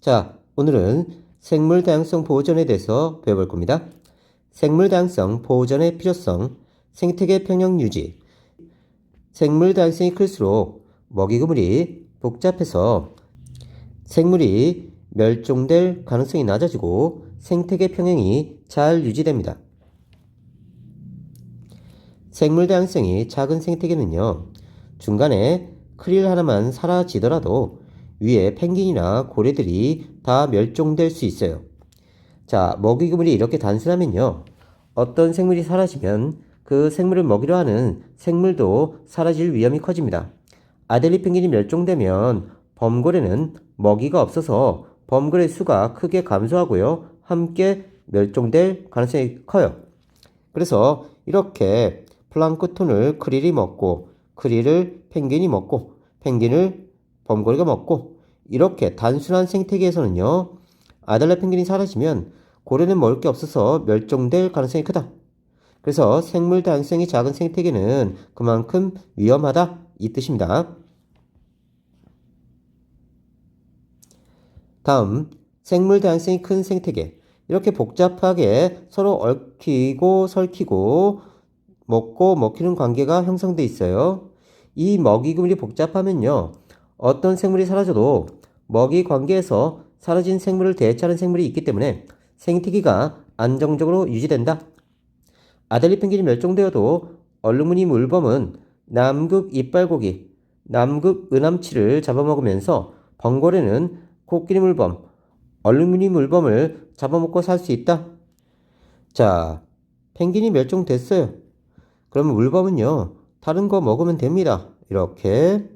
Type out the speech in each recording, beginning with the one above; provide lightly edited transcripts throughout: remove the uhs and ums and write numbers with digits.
자, 오늘은 생물 다양성 보존에 대해서 배워볼 겁니다. 생물 다양성 보존의 필요성, 생태계 평형 유지. 생물 다양성이 클수록 먹이 그물이 복잡해서 생물이 멸종될 가능성이 낮아지고 생태계 평형이 잘 유지됩니다. 생물 다양성이 작은 생태계는요, 중간에 크릴 하나만 사라지더라도 위에 펭귄이나 고래들이 다 멸종될 수 있어요. 자, 먹이 그물이 이렇게 단순하면요, 어떤 생물이 사라지면 그 생물을 먹이려 하는 생물도 사라질 위험이 커집니다. 아델리 펭귄이 멸종되면 범고래는 먹이가 없어서 범고래 수가 크게 감소하고요, 함께 멸종될 가능성이 커요. 그래서 이렇게 플랑크톤을 크릴이 먹고, 크릴을 펭귄이 먹고, 펭귄을 범고래가 먹고, 이렇게 단순한 생태계에서는요, 아델라 펭귄이 사라지면 고래는 먹을 게 없어서 멸종될 가능성이 크다. 그래서 생물 다양성이 작은 생태계는 그만큼 위험하다, 이 뜻입니다. 다음, 생물 다양성이 큰 생태계. 이렇게 복잡하게 서로 얽히고 설키고 먹고 먹히는 관계가 형성돼 있어요. 이 먹이 그물이 복잡하면요, 어떤 생물이 사라져도 먹이 관계에서 사라진 생물을 대체하는 생물이 있기 때문에 생태계가 안정적으로 유지된다. 아델리 펭귄이 멸종되어도 얼룩무늬 물범은 남극 이빨고기, 남극 은암치를 잡아먹으면서 범고래는 코끼리 물범, 얼룩무늬 물범을 잡아먹고 살 수 있다. 자, 펭귄이 멸종됐어요. 그러면 물범은요, 다른 거 먹으면 됩니다. 이렇게.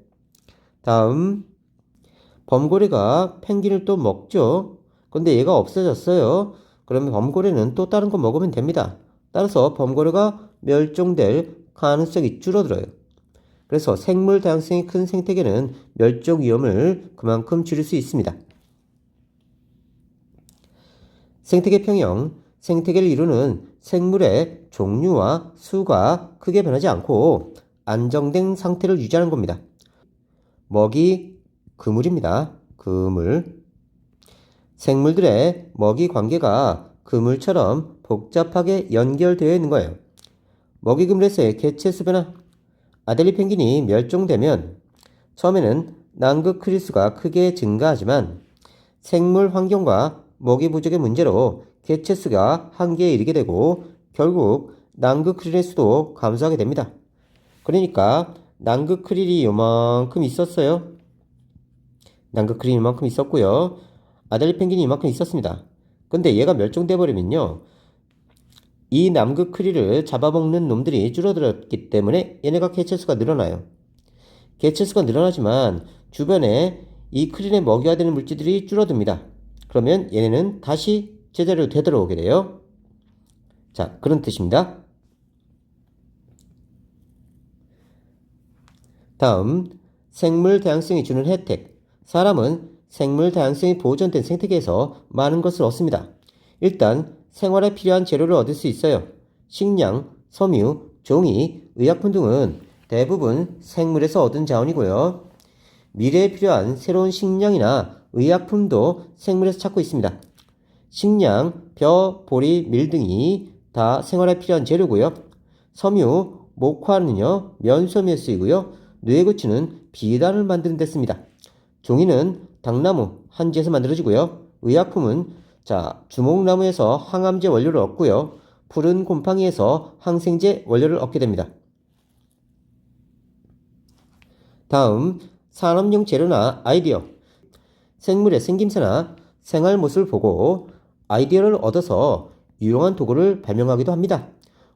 다음, 범고래가 펭귄을 또 먹죠. 근데 얘가 없어졌어요. 그러면 범고래는 또 다른 거 먹으면 됩니다. 따라서 범고래가 멸종될 가능성이 줄어들어요. 그래서 생물 다양성이 큰 생태계는 멸종 위험을 그만큼 줄일 수 있습니다. 생태계 평형, 생태계를 이루는 생물의 종류와 수가 크게 변하지 않고 안정된 상태를 유지하는 겁니다. 먹이 그물입니다. 그물. 생물들의 먹이 관계가 그물처럼 복잡하게 연결되어 있는 거예요. 먹이 그물에서의 개체수 변화. 아델리 펭귄이 멸종되면 처음에는 남극 크릴 수가 크게 증가하지만 생물 환경과 먹이 부족의 문제로 개체수가 한계에 이르게 되고 결국 남극 크릴의 수도 감소하게 됩니다. 그러니까 남극 크릴이 요만큼 있었어요. 남극 크릴이 이만큼 있었고요. 아델리 펭귄이 이만큼 있었습니다. 근데 얘가 멸종돼 버리면요, 이 남극 크릴을 잡아먹는 놈들이 줄어들었기 때문에 얘네가 개체수가 늘어나요. 개체수가 늘어나지만 주변에 이 크릴에 먹여야 되는 물질들이 줄어듭니다. 그러면 얘네는 다시 제자리로 되돌아오게 돼요. 자, 그런 뜻입니다. 다음, 생물 다양성이 주는 혜택. 사람은 생물 다양성이 보존된 생태계에서 많은 것을 얻습니다. 일단 생활에 필요한 재료를 얻을 수 있어요. 식량, 섬유, 종이, 의약품 등은 대부분 생물에서 얻은 자원이고요. 미래에 필요한 새로운 식량이나 의약품도 생물에서 찾고 있습니다. 식량, 벼, 보리, 밀 등이 다 생활에 필요한 재료고요. 섬유, 목화는요, 면섬유에 쓰이고요. 뇌구치는 비단을 만드는 데 씁니다. 종이는 당나무, 한지에서 만들어지고요. 의약품은 주목나무에서 항암제 원료를 얻고요. 푸른 곰팡이에서 항생제 원료를 얻게 됩니다. 다음, 산업용 재료나 아이디어. 생물의 생김새나 생활 모습을 보고 아이디어를 얻어서 유용한 도구를 발명하기도 합니다.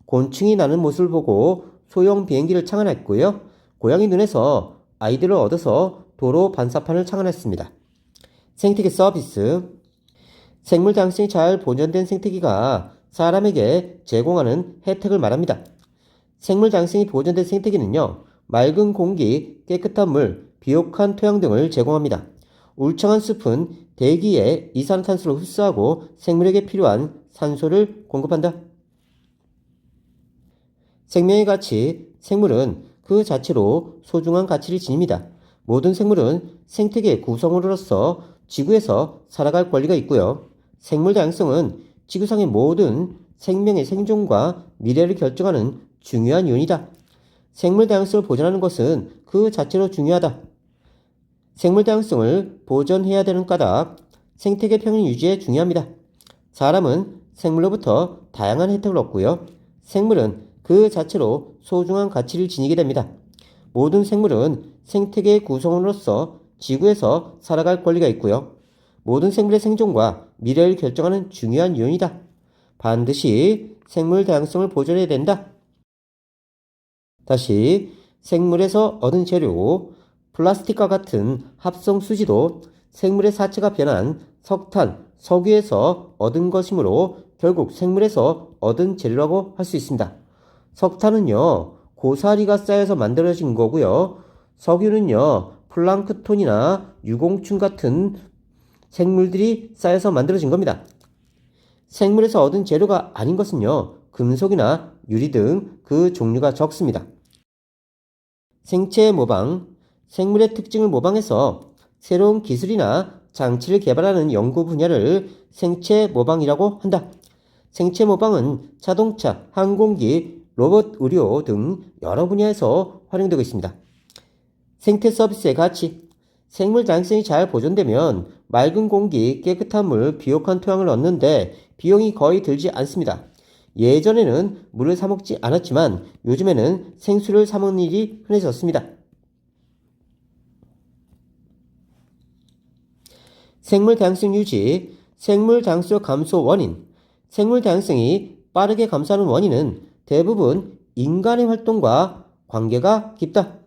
곤충이 나는 모습을 보고 소형 비행기를 창안했고요. 고양이 눈에서 아이디어를 얻어서 도로 반사판을 창안했습니다. 생태계 서비스. 생물 다양성이 잘 보존된 생태계가 사람에게 제공하는 혜택을 말합니다. 생물 다양성이 보존된 생태계는요, 맑은 공기, 깨끗한 물, 비옥한 토양 등을 제공합니다. 울창한 숲은 대기에 이산화탄소를 흡수하고 생물에게 필요한 산소를 공급한다. 생명의 가치, 생물은 그 자체로 소중한 가치를 지닙니다. 모든 생물은 생태계의 구성원으로서 지구에서 살아갈 권리가 있고요. 생물 다양성은 지구상의 모든 생명의 생존과 미래를 결정하는 중요한 요인이다. 생물 다양성을 보존하는 것은 그 자체로 중요하다. 생물 다양성을 보존해야 되는 까닭, 생태계 평형 유지에 중요합니다. 사람은 생물로부터 다양한 혜택을 얻고요. 생물은 그 자체로 소중한 가치를 지니게 됩니다. 모든 생물은 생태계의 구성원으로서 지구에서 살아갈 권리가 있고요. 모든 생물의 생존과 미래를 결정하는 중요한 요인이다. 반드시 생물 다양성을 보존해야 된다. 다시 생물에서 얻은 재료, 플라스틱과 같은 합성 수지도 생물의 사체가 변한 석탄, 석유에서 얻은 것이므로 결국 생물에서 얻은 재료라고 할 수 있습니다. 석탄은요, 고사리가 쌓여서 만들어진 거고요. 석유는요, 플랑크톤이나 유공충 같은 생물들이 쌓여서 만들어진 겁니다. 생물에서 얻은 재료가 아닌 것은요, 금속이나 유리 등 그 종류가 적습니다. 생체 모방, 생물의 특징을 모방해서 새로운 기술이나 장치를 개발하는 연구 분야를 생체 모방이라고 한다. 생체 모방은 자동차, 항공기, 로봇 의료 등 여러 분야에서 활용되고 있습니다. 생태 서비스의 가치, 생물 다양성이 잘 보존되면 맑은 공기, 깨끗한 물, 비옥한 토양을 얻는데 비용이 거의 들지 않습니다. 예전에는 물을 사 먹지 않았지만 요즘에는 생수를 사 먹는 일이 흔해졌습니다. 생물 다양성 유지, 생물 다양성 감소 원인. 생물 다양성이 빠르게 감소하는 원인은 대부분 인간의 활동과 관계가 깊다.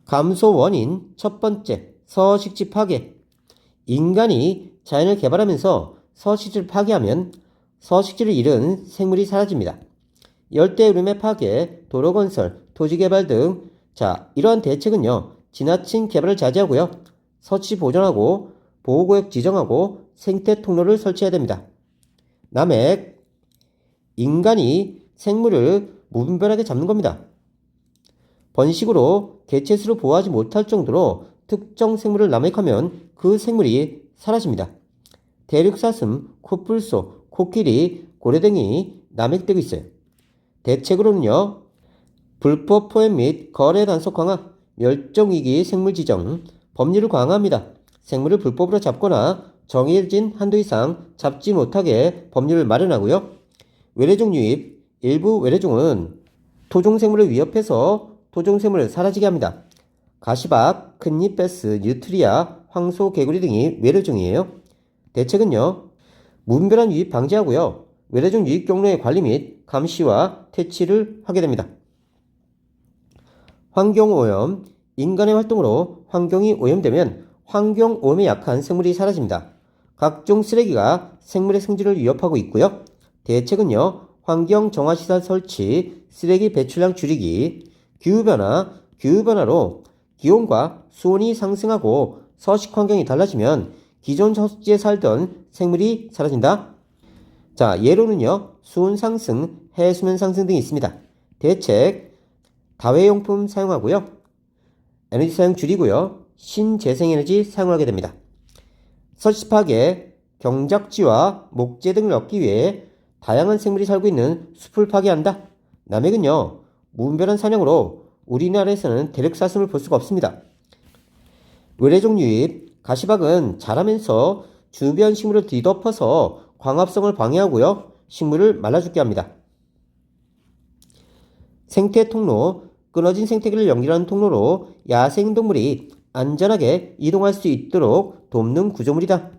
감소 원인 첫 번째, 서식지 파괴. 인간이 자연을 개발하면서 서식지를 파괴하면 서식지를 잃은 생물이 사라집니다. 열대우림의 파괴, 도로 건설, 토지 개발 등 이러한 대책은요, 지나친 개발을 자제하고요, 서식지 보존하고 보호구역 지정하고 생태 통로를 설치해야 됩니다. 남획, 인간이 생물을 무분별하게 잡는 겁니다. 번식으로 개체수를 보호하지 못할 정도로 특정 생물을 남획하면 그 생물이 사라집니다. 대륙사슴, 코뿔소, 코끼리, 고래 등이 남획되고 있어요. 대책으로는요, 불법 포획 및 거래 단속 강화, 멸종위기 생물 지정, 법률을 강화합니다. 생물을 불법으로 잡거나 정해진 한도 이상 잡지 못하게 법률을 마련하고요. 외래종 유입, 일부 외래종은 토종생물을 위협해서 토종생물을 사라지게 합니다. 가시박, 큰잎베스, 뉴트리아, 황소개구리 등이 외래종이에요. 대책은요, 무분별한 유입 방지하고요, 외래종 유입 경로의 관리 및 감시와 퇴치를 하게 됩니다. 환경오염, 인간의 활동으로 환경이 오염되면 환경오염에 약한 생물이 사라집니다. 각종 쓰레기가 생물의 생존을 위협하고 있고요. 대책은요, 환경 정화시설 설치, 쓰레기 배출량 줄이기, 기후변화로 기온과 수온이 상승하고 서식 환경이 달라지면 기존 서식지에 살던 생물이 사라진다. 예로는요, 수온 상승, 해수면 상승 등이 있습니다. 대책, 다회용품 사용하고요, 에너지 사용 줄이고요, 신재생에너지 사용하게 됩니다. 서식지 파괴, 경작지와 목재 등을 얻기 위해 다양한 생물이 살고 있는 숲을 파괴한다. 남획은요, 무분별한 사냥으로 우리나라에서는 대륙사슴을 볼 수가 없습니다. 외래종 유입, 가시박은 자라면서 주변 식물을 뒤덮어서 광합성을 방해하고요, 식물을 말라 죽게 합니다. 생태 통로, 끊어진 생태계를 연결하는 통로로 야생동물이 안전하게 이동할 수 있도록 돕는 구조물이다.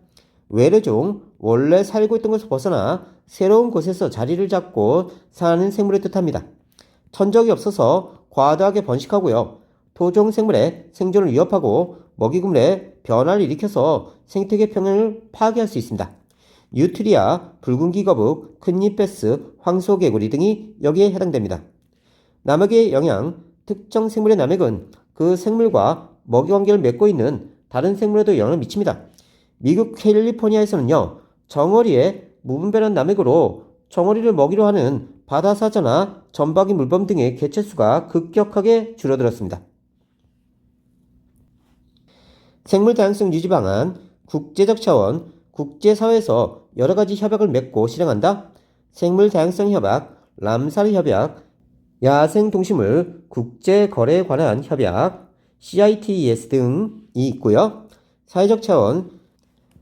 외래종, 원래 살고 있던 곳에서 벗어나 새로운 곳에서 자리를 잡고 사는 생물을 뜻합니다. 천적이 없어서 과다하게 번식하고요, 토종 생물의 생존을 위협하고 먹이구물의 변화를 일으켜서 생태계 평형을 파괴할 수 있습니다. 뉴트리아, 붉은기 거북, 큰잎베스, 황소개구리 등이 여기에 해당됩니다. 남획의 영향, 특정 생물의 남획은 그 생물과 먹이 관계를 맺고 있는 다른 생물에도 영향을 미칩니다. 미국 캘리포니아에서는요, 정어리의 무분별한 남획으로 정어리를 먹이로 하는 바다사자나 점박이 물범 등의 개체수가 급격하게 줄어들었습니다. 생물 다양성 유지 방안, 국제적 차원, 국제사회에서 여러 가지 협약을 맺고 실행한다. 생물 다양성 협약, 람사르 협약, 야생동식물 국제거래에 관한 협약, CITES 등이 있고요. 사회적 차원,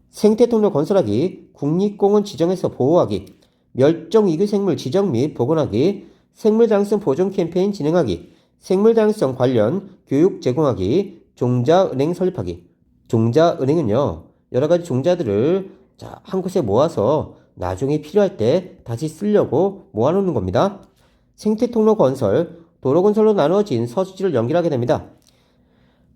생태통로 건설하기, 국립공원 지정해서 보호하기, 멸종위기 생물 지정 및 복원하기, 생물 다양성 보존 캠페인 진행하기, 생물 다양성 관련 교육 제공하기, 종자은행 설립하기. 종자은행은요, 여러 가지 종자들을 한 곳에 모아서 나중에 필요할 때 다시 쓰려고 모아놓는 겁니다. 생태통로 건설, 도로 건설로 나누어진 서식지를 연결하게 됩니다.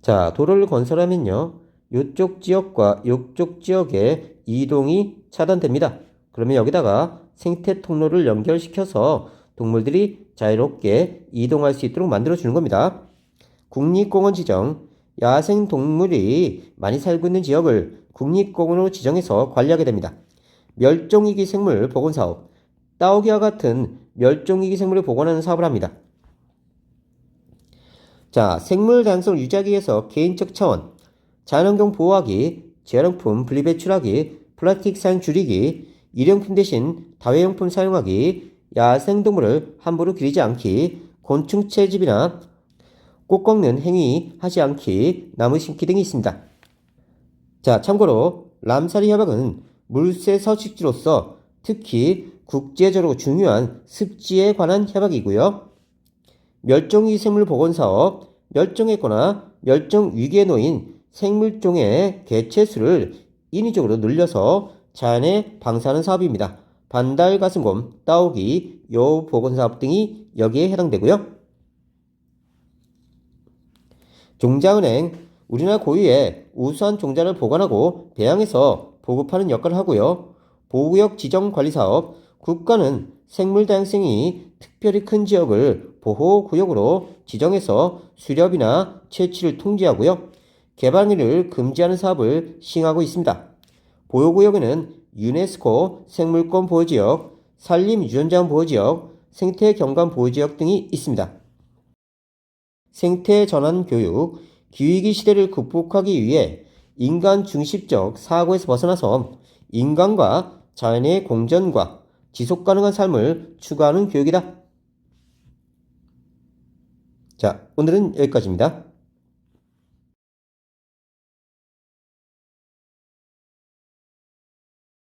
자, 도로를 건설하면요, 이쪽 지역과 이쪽 지역의 이동이 차단됩니다. 그러면 여기다가 생태통로를 연결시켜서 동물들이 자유롭게 이동할 수 있도록 만들어주는 겁니다. 국립공원 지정, 야생동물이 많이 살고 있는 지역을 국립공원으로 지정해서 관리하게 됩니다. 멸종위기 생물 복원사업, 따오기와 같은 멸종위기 생물을 복원하는 사업을 합니다. 자, 생물 다양성을 유지하기 위해서 개인적 차원, 자연환경 보호하기, 재활용품 분리배출하기, 플라스틱 사용 줄이기, 일회용품 대신 다회용품 사용하기, 야생동물을 함부로 기르지 않기, 곤충 채집이나 꽃 꺾는 행위 하지 않기, 나무 심기 등이 있습니다. 자, 참고로 람사르 협약은 물새 서식지로서 특히 국제적으로 중요한 습지에 관한 협약이고요. 멸종위기 생물 복원사업, 멸종했거나 멸종 위기에 놓인 생물종의 개체수를 인위적으로 늘려서 자연에 방사하는 사업입니다. 반달 가슴곰, 따오기, 여우 복원사업 등이 여기에 해당되고요. 종자은행, 우리나라 고유의 우수한 종자를 보관하고 배양해서 보급하는 역할을 하고요. 보호구역 지정관리사업, 국가는 생물 다양성이 특별히 큰 지역을 보호구역으로 지정해서 수렵이나 채취를 통제하고요. 개발행위를 금지하는 사업을 시행하고 있습니다. 보호구역에는 유네스코 생물권 보호지역, 산림유전자원 보호지역, 생태경관 보호지역 등이 있습니다. 생태전환 교육, 기후위기 시대를 극복하기 위해 인간 중심적 사고에서 벗어나서 인간과 자연의 공존과 지속가능한 삶을 추구하는 교육이다. 자, 오늘은 여기까지입니다.